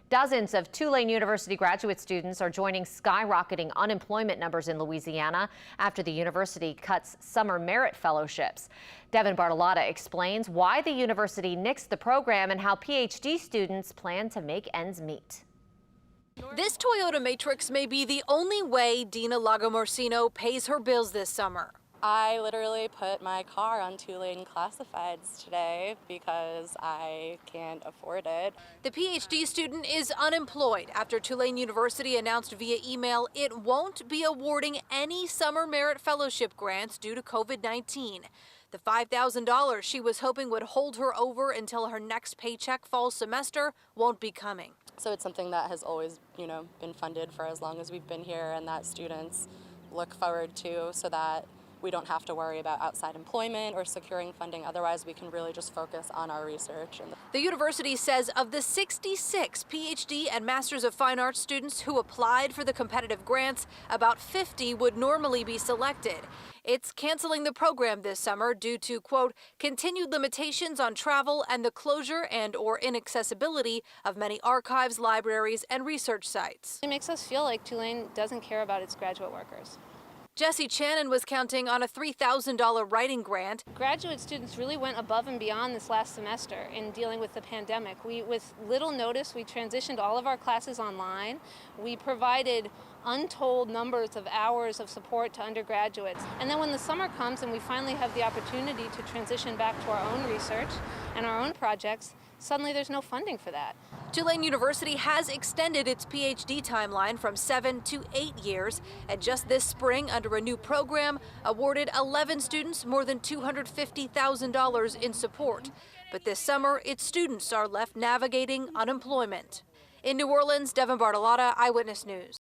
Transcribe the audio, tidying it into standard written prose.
Dozens of Tulane University graduate students are joining skyrocketing unemployment numbers in Louisiana after the university cuts summer merit fellowships. Devin Bartolotta explains why the university nixed the program and how PhD students plan to make ends meet. This Toyota Matrix may be the only way Dina Lagomorsino pays her bills this summer. I literally put my car on Tulane classifieds today because I can't afford it. The PhD student is unemployed after Tulane University announced via email it won't be awarding any summer merit fellowship grants due to COVID-19. The $5,000 she was hoping would hold her over until her next paycheck fall semester won't be coming. So it's something that has always, been funded for as long as we've been here, and that students look forward to, so that we don't have to worry about outside employment or securing funding. Otherwise, we can really just focus on our research. The university says of the 66 PhD and Masters of Fine Arts students who applied for the competitive grants, about 50 would normally be selected. It's canceling the program this summer due to, quote, continued limitations on travel and the closure and/or inaccessibility of many archives, libraries, and research sites. It makes us feel like Tulane doesn't care about its graduate workers. Jesse Channon was counting on a $3,000 writing grant. Graduate students really went above and beyond this last semester in dealing with the pandemic. With little notice, we transitioned all of our classes online. We provided untold numbers of hours of support to undergraduates. And then when the summer comes and we finally have the opportunity to transition back to our own research and our own projects, suddenly there's no funding for that. Tulane University has extended its PhD timeline from 7 to 8 years, and just this spring, under a new program, awarded 11 students more than $250,000 in support. But this summer, its students are left navigating unemployment. In New Orleans, Devin Bartolotta, Eyewitness News.